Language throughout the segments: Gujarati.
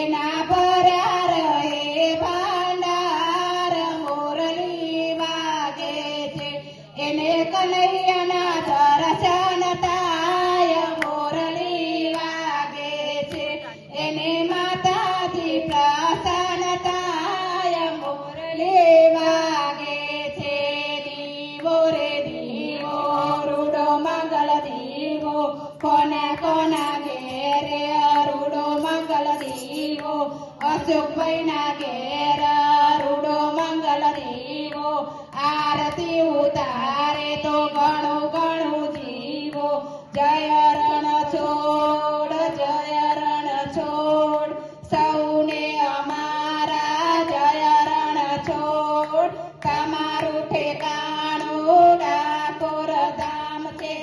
એના ભર્યા રહે ભાંડાર મોરલી વાગે છે એને કનૈયાના દર્શન થાય મોરલી વાગે છે એને માતાજી પ્રસન્ન થાય મોરલી વાગે છે દીવો રે દીવો રૂડો મંગલ દીવો કોના કોના ઘેરે રૂડો મંગલ દીવો અશોકભાઈના ઘેર રૂડો મંગલ દીવો આરતી ઉતારે તો ઘણું ઘણું જીવો જય રણછોડ સૌને અમારા જય રણછોડ તમારું ઠેકાણું ડાકોર ધામ છે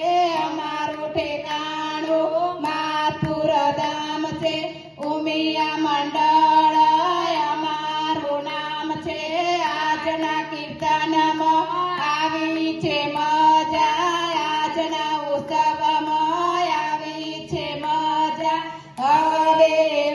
અમારું ઠેકાણું માથુર ધામ છે ઉમિયા મંડળ અમારું નામ છે આજના કીર્તનમાં આવી છે મજા આજના ઉત્સવમાં આવી છે મજા હવે